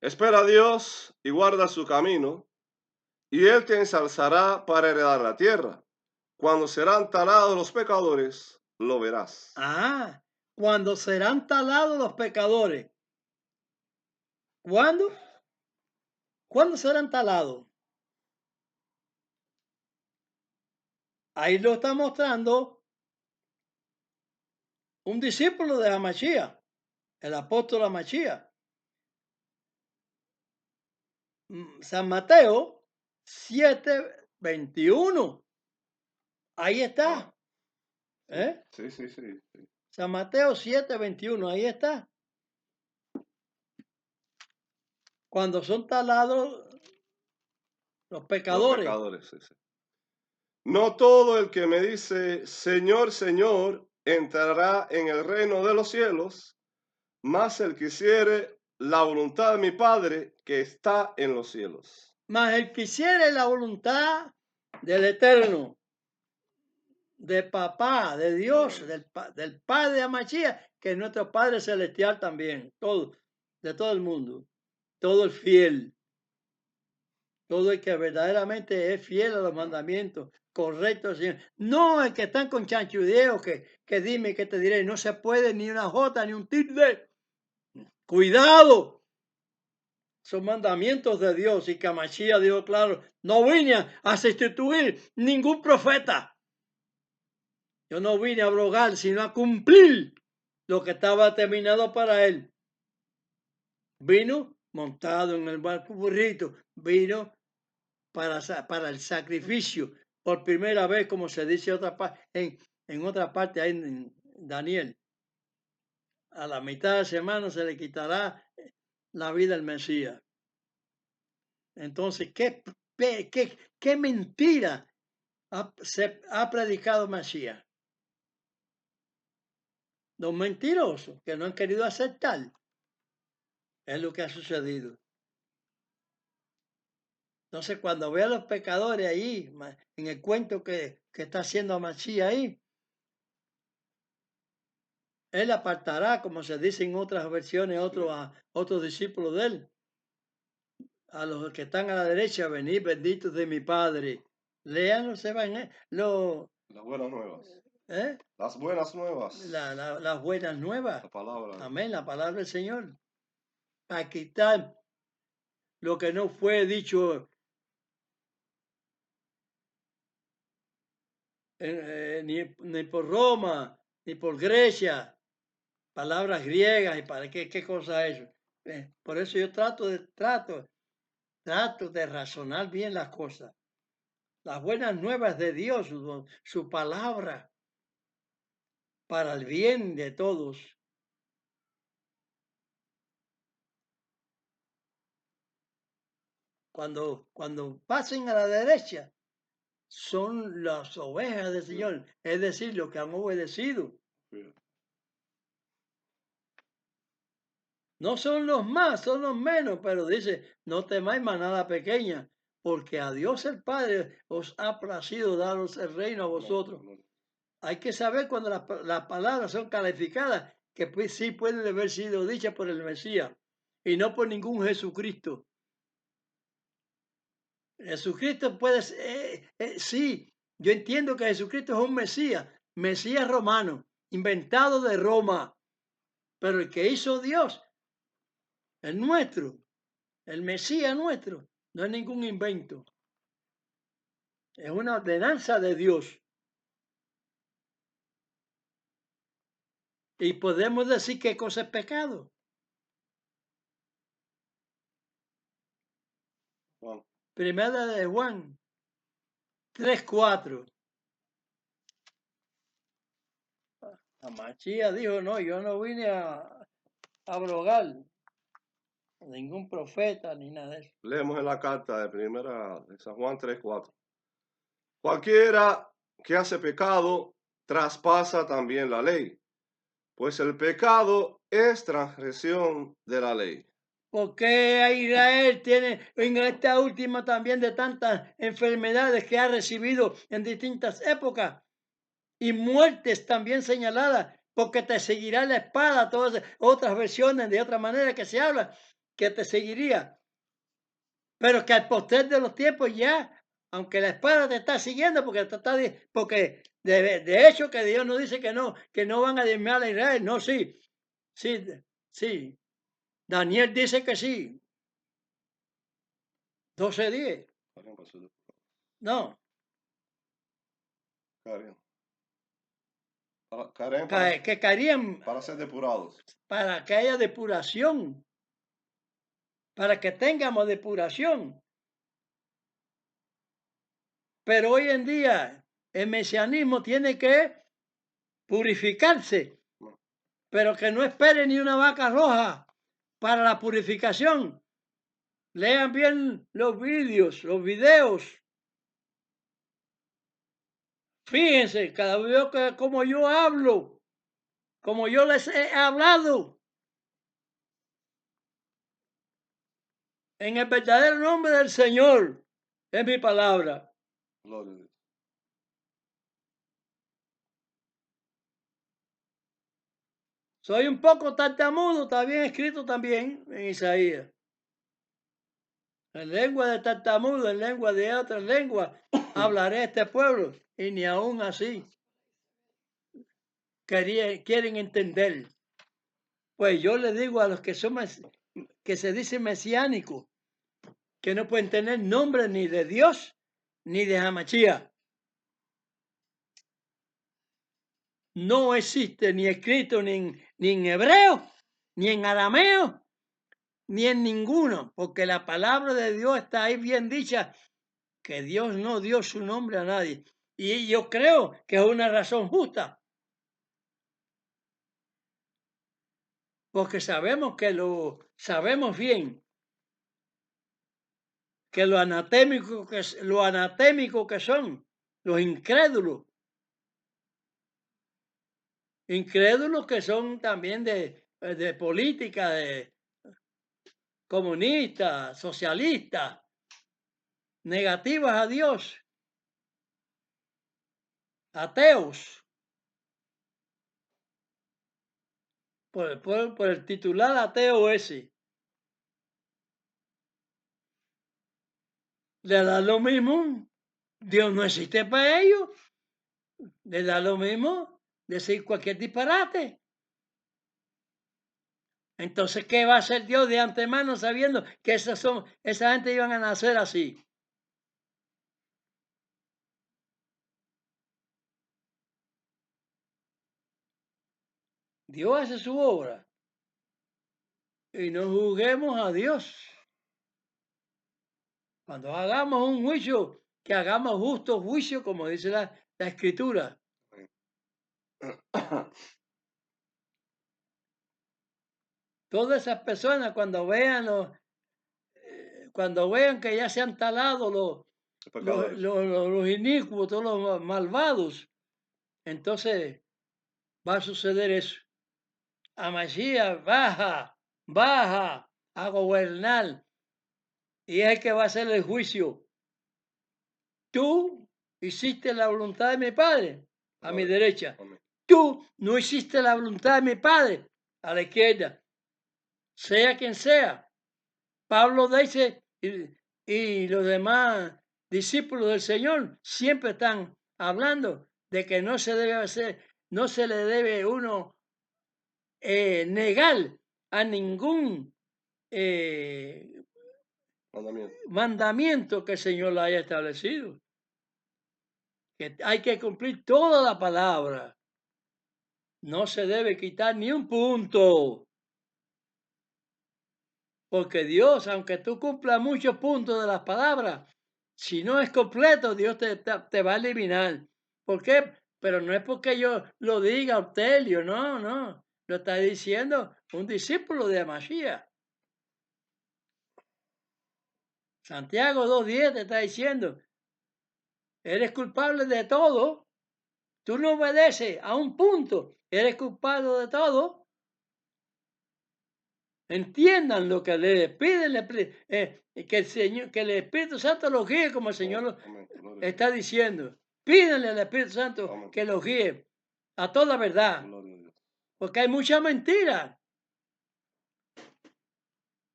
Espera a Dios y guarda su camino, y él te ensalzará para heredar la tierra. Cuando serán talados los pecadores, lo verás. Ah, cuando serán talados los pecadores. ¿Cuándo? ¿Cuándo serán talados? Ahí lo está mostrando un discípulo de Amachía, el apóstol Amachía. San Mateo 7:21. Ahí está. ¿Eh? Sí, sí, sí. San Mateo 7:21. Ahí está. Cuando son talados los Los pecadores. pecadores, sí, sí. No todo el que me dice, Señor, Señor, entrará en el reino de los cielos, mas el que hiciere la voluntad de mi Padre que está en los cielos. Mas el que hiciere la voluntad del Eterno, de papá, de Dios, del Padre de Amachía, que es nuestro Padre Celestial también, todo, de todo el mundo, todo el fiel, todo el que verdaderamente es fiel a los mandamientos, correcto, Señor. No el que están con chanchudeos, que dime, que te diré, no se puede ni una jota, ni un tilde. Cuidado, son mandamientos de Dios y que Amachía dijo claro, no vine a sustituir ningún profeta. Yo no vine a abrogar, sino a cumplir lo que estaba terminado para él. Vino montado en el barco burrito, vino para el sacrificio, por primera vez, como se dice en otra parte, ahí en Daniel. A la mitad de la semana se le quitará la vida al Mesías. Entonces, qué mentira se ha predicado Mesías? Los mentirosos que no han querido aceptar. Es lo que ha sucedido. Entonces, cuando ve a los pecadores ahí, en el cuento que está haciendo Masías ahí, él apartará, como se dice en otras versiones, otros discípulos de él. A los que están a la derecha, venid benditos de mi Padre. Lean los evangelios, Las buenas nuevas. ¿eh? Las buenas nuevas. Las buenas nuevas. La palabra. Amén, la palabra del Señor. Aquí está lo que no fue dicho ni por Roma, ni por Grecia, palabras griegas y para qué cosa es eso. Por eso yo trato de razonar bien las cosas. Las buenas nuevas de Dios, su palabra, para el bien de todos. Cuando pasen a la derecha, son las ovejas del Señor, es decir, los que han obedecido. No son los más, son los menos, pero dice, no temáis manada pequeña, porque a Dios el Padre os ha placido daros el reino a vosotros. Hay que saber cuando las palabras son calificadas, que pues sí pueden haber sido dichas por el Mesías y no por ningún Jesucristo. Jesucristo puede ser, sí, yo entiendo que Jesucristo es un Mesías romano, inventado de Roma, pero el que hizo Dios, el nuestro, el Mesías nuestro, no es ningún invento, es una ordenanza de Dios. Y podemos decir qué cosa es pecado. Juan. Primera de Juan 3:4. Amachía dijo, no, yo no vine a abrogar ningún profeta ni nada de eso. Leemos en la carta de primera de San Juan 3:4. Cualquiera que hace pecado traspasa también la ley, pues el pecado es transgresión de la ley. ¿Por qué Israel tiene en esta última también de tantas enfermedades que ha recibido en distintas épocas y muertes también señaladas? Porque te seguirá la espada, todas otras versiones de otra manera que se habla, que te seguiría. Pero que al posterior de los tiempos ya, aunque la espada te está siguiendo, porque de hecho que Dios no dice que no van a diezmar a Israel, no, sí, sí. Daniel dice que sí, 12:10. No, que caerían Para ser depurados. para que haya depuración, para que tengamos depuración. Pero hoy en día el mesianismo tiene que purificarse, pero que no espere ni una vaca roja para la purificación. Lean bien los videos. Fíjense, cada vez que como yo hablo, como yo les he hablado, en el verdadero nombre del Señor, es mi palabra. Gloria a Dios. Soy un poco tartamudo, está bien escrito también en Isaías. En lengua de tartamudo, en lengua de otras lenguas, hablaré a este pueblo, y ni aún así quieren entender. Pues yo le digo a los que que se dicen mesiánicos, que no pueden tener nombre ni de Dios ni de Hamachía. No existe ni escrito ni en hebreo, ni en arameo, ni en ninguno, porque la palabra de Dios está ahí bien dicha, que Dios no dio su nombre a nadie. Y yo creo que es una razón justa, porque sabemos sabemos bien que lo anatémico que son, los incrédulos que son también de política, de comunistas, socialistas, negativas a Dios, ateos, por el titular ateo ese. Le da lo mismo, Dios no existe para ellos, le da lo mismo decir cualquier disparate. Entonces, ¿qué va a hacer Dios de antemano sabiendo que esa gente iban a nacer así? Dios hace su obra y no juzguemos a Dios. Cuando hagamos un juicio, que hagamos justo juicio, como dice la Escritura. Todas esas personas cuando vean que ya se han talado los inicuos, todos los malvados, entonces va a suceder eso. Amasías baja a gobernar y es el que va a hacer el juicio. Tú hiciste la voluntad de mi Padre a mi derecha. Tú no hiciste la voluntad de mi Padre a la izquierda. Sea quien sea. Pablo dice, y los demás discípulos del Señor siempre están hablando de que no se debe hacer, no se le debe uno negar a ningún Mandamiento. mandamiento que el Señor le haya establecido. Que hay que cumplir toda la palabra. No se debe quitar ni un punto. Porque Dios, aunque tú cumplas muchos puntos de las palabras, si no es completo, Dios te va a eliminar. ¿Por qué? Pero no es porque yo lo diga, Ortelio, no, no. Lo está diciendo un discípulo de Amasía. Santiago 2:10 te está diciendo, eres culpable de todo. Tú no obedeces a un punto, eres culpable de todo. Entiendan lo que le piden, que el Señor, que el Espíritu Santo los guíe como el Señor lo Amén. Gloria a Dios. está diciendo. Pídenle al Espíritu Santo Amén. que los guíe a toda verdad, Gloria a Dios. porque hay mucha mentira.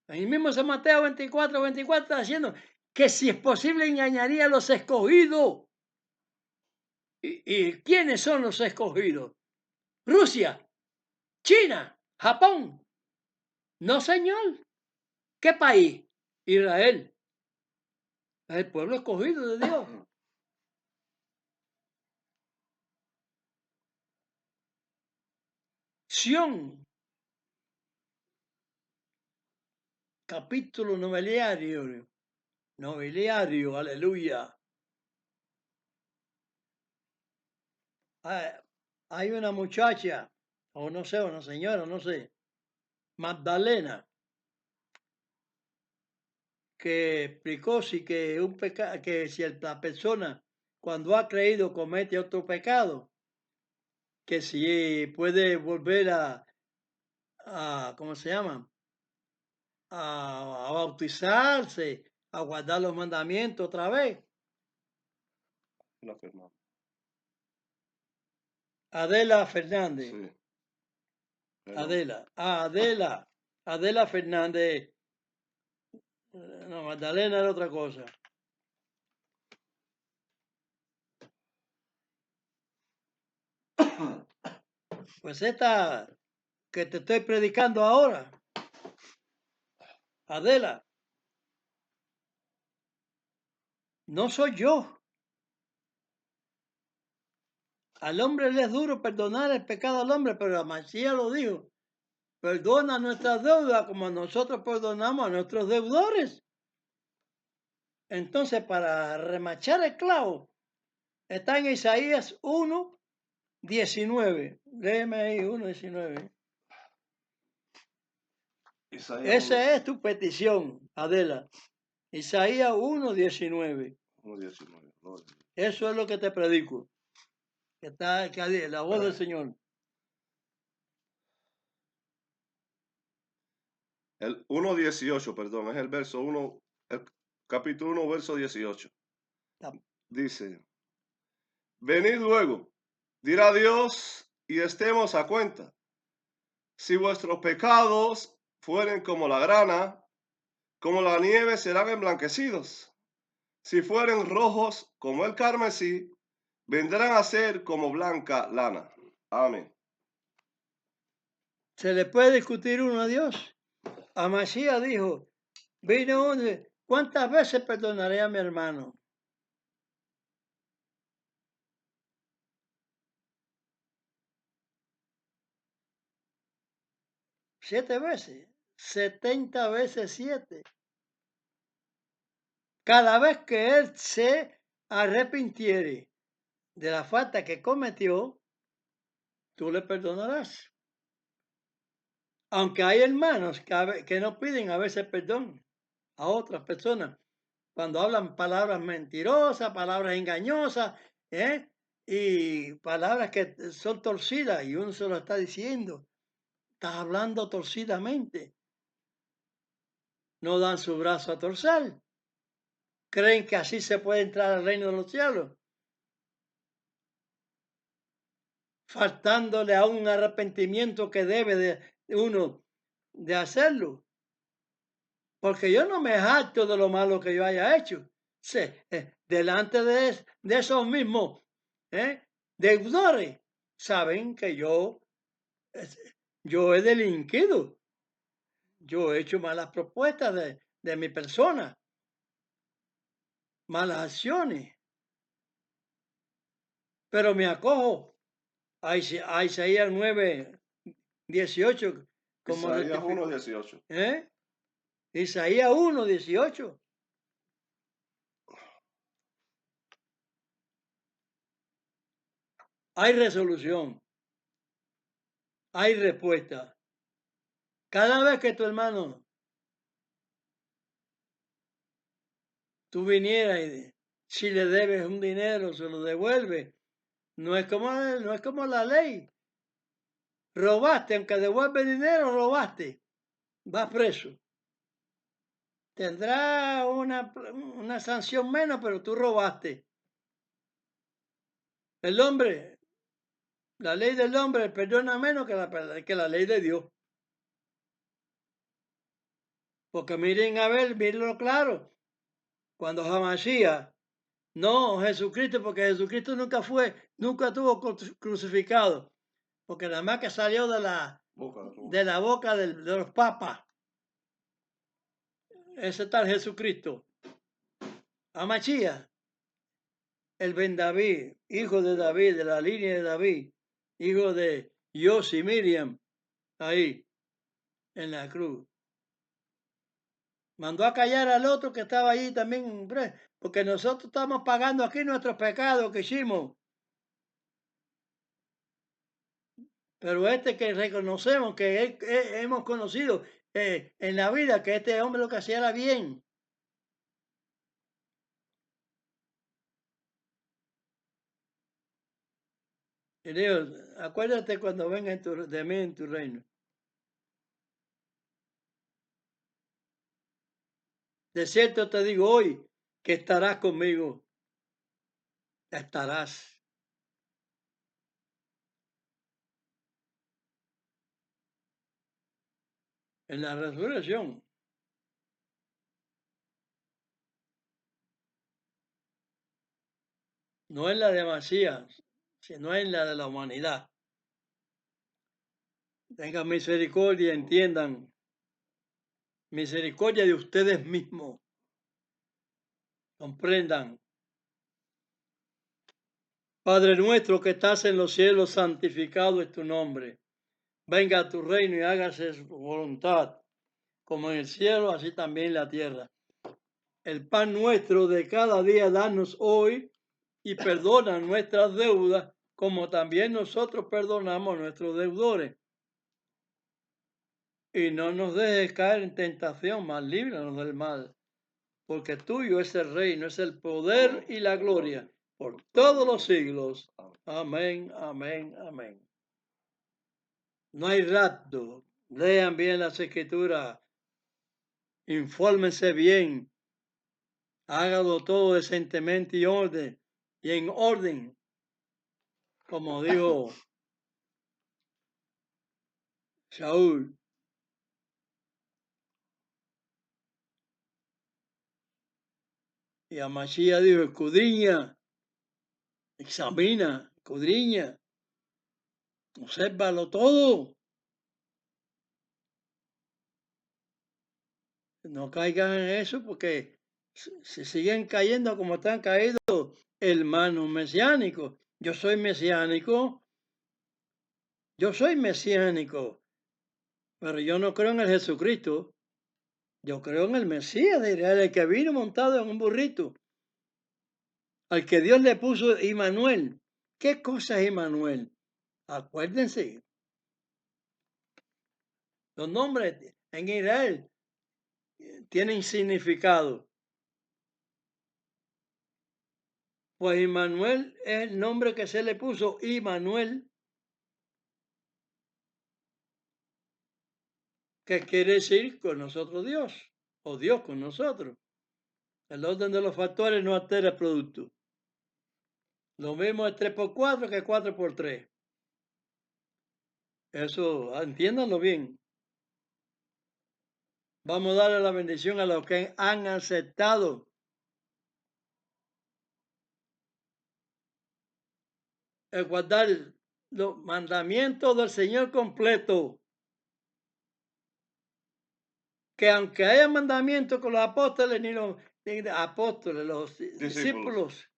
Ahí mismo San Mateo 24 está diciendo que si es posible engañaría a los escogidos. ¿Y quiénes son los escogidos? Rusia, China, Japón. No, señor. ¿Qué país? Israel. Es el pueblo escogido de Dios. Sión, capítulo nobiliario, aleluya. Hay una muchacha, o no sé, una señora, no sé, Magdalena, que explicó que si la persona cuando ha creído comete otro pecado, que si puede volver ¿cómo se llama? A bautizarse, a guardar los mandamientos otra vez. La Fernanda. Adela Fernández. Sí. Adela Fernández. No, Magdalena era otra cosa. Pues esta que te estoy predicando ahora, Adela, no soy yo. Al hombre le es duro perdonar el pecado al hombre, pero la Masía lo dijo. Perdona nuestras deudas como nosotros perdonamos a nuestros deudores. Entonces, para remachar el clavo, está en Isaías 1:19. Léeme ahí 1:19. Esa es tu petición, Adela. Isaías 1:19. 1:19. Gloria a Dios. Eso es lo que te predico. Que está la voz del Señor. El 1:18, perdón, es el verso 1, el capítulo 1, verso 18. Dice, venid luego, dirá Dios, y estemos a cuenta. Si vuestros pecados fueren como la grana, como la nieve serán emblanquecidos. Si fueren rojos como el carmesí, vendrán a ser como blanca lana. Amén. ¿Se le puede discutir uno a Dios? Amasía dijo, vino uno, ¿cuántas veces perdonaré a mi hermano? 7 veces, 70 veces 7. Cada vez que él se arrepintiere de la falta que cometió, tú le perdonarás. Aunque hay hermanos que no piden a veces perdón a otras personas cuando hablan palabras mentirosas, palabras engañosas, y palabras que son torcidas y uno se lo está diciendo. Estás hablando torcidamente. No dan su brazo a torcer. Creen que así se puede entrar al reino de los cielos. Faltándole a un arrepentimiento que debe de uno de hacerlo. porque yo no me jacto de lo malo que yo haya hecho. Delante de esos mismos deudores, saben que eh, yo he delinquido, yo he hecho malas propuestas de mi persona, malas acciones, pero me acojo a Isaías 9:18 como Isaías 1:18. Isaías 1:18. Hay resolución, hay respuesta. Cada vez que tu hermano, tú vinieras y si le debes un dinero, se lo devuelve. No es como la ley. Robaste, aunque devuelve dinero, robaste. Vas preso. Tendrá una sanción menos, pero tú robaste. El hombre, la ley del hombre perdona menos que la ley de Dios. Porque miren a ver, mírenlo claro. Cuando Hamashiach, no Jesucristo, porque Jesucristo nunca estuvo crucificado. Porque nada más que salió de la boca de los papas. Ese tal Jesucristo. Hamashiach, el Ben David, hijo de David, de la línea de David, hijo de Yossi y Miriam, ahí, en la cruz. Mandó a callar al otro que estaba allí también, porque nosotros estamos pagando aquí nuestros pecados que hicimos. Pero este que reconocemos, que hemos conocido en la vida, que este hombre lo que hacía era bien. Y Dios, acuérdate cuando venga de mí en tu reino. De cierto te digo hoy que estarás conmigo. Estarás. En la resurrección. No en la de Masías, sino en la de la humanidad. Tengan misericordia, entiendan. Misericordia de ustedes mismos. Comprendan. Padre nuestro que estás en los cielos, santificado es tu nombre. Venga a tu reino y hágase su voluntad, como en el cielo, así también en la tierra. El pan nuestro de cada día danos hoy y perdona nuestras deudas, como también nosotros perdonamos a nuestros deudores. Y no nos dejes caer en tentación, mas líbranos del mal. Porque tuyo es el reino, es el poder y la gloria por todos los siglos. Amén, amén, amén. No hay rapto. Lean bien las escrituras. Infórmense bien. Hágalo todo decentemente y en orden. Como dijo Saúl. Y a Mashiach dijo, escudriña, examina, escudriña, obsérvalo todo. No caigan en eso porque se siguen cayendo como están caídos hermanos mesiánicos. Yo soy mesiánico, pero yo no creo en el Jesucristo. Yo creo en el Mesías de Israel, el que vino montado en un burrito, al que Dios le puso Immanuel. ¿Qué cosa es Immanuel? Acuérdense, los nombres en Israel tienen significado. Pues Immanuel es el nombre que se le puso, Immanuel, que quiere decir con nosotros Dios, o Dios con nosotros. El orden de los factores no altera el producto. Lo mismo es 3 por 4 que 4 por 3. Eso, entiéndanlo bien. Vamos a darle la bendición a los que han aceptado. El guardar los mandamientos del Señor completo. Que aunque haya mandamientos con los apóstoles, ni los apóstoles, los discípulos,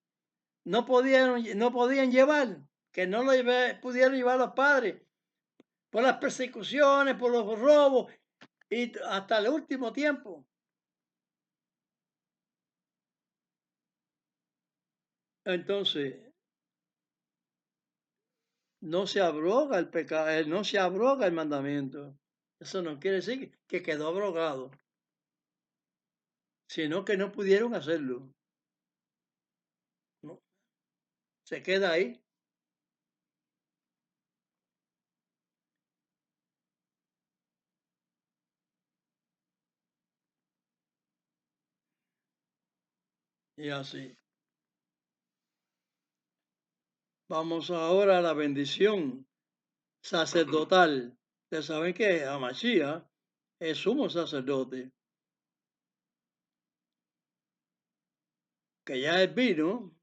no podían llevar, que no lo pudieron llevar los padres, por las persecuciones, por los robos, y hasta el último tiempo. Entonces, no se abroga el pecado, no se abroga el mandamiento. Eso no quiere decir que quedó abrogado, sino que no pudieron hacerlo. No, se queda ahí. Y así. Vamos ahora a la bendición sacerdotal. Ustedes saben que Amashia es sumo sacerdote, que ya es vino,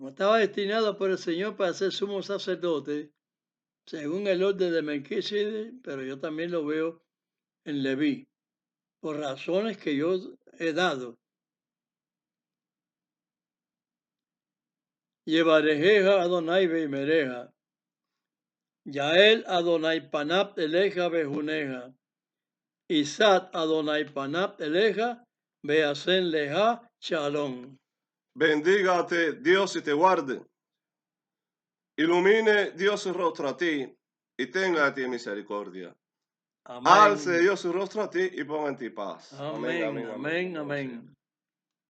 no estaba destinado por el Señor para ser sumo sacerdote, según el orden de Melquisedec, pero yo también lo veo en Leví, por razones que yo he dado. Llevarejeja Adonai Beimereja, Yael Adonai Panap Eleja Bejuneja, Isat Adonai Panap Eleja Beasen Leja Shalom. Bendígate Dios y te guarde. Ilumine Dios su rostro a ti y tenga de ti misericordia. Amén. Alce Dios su rostro a ti y ponga en ti paz. Amén, amén, amén.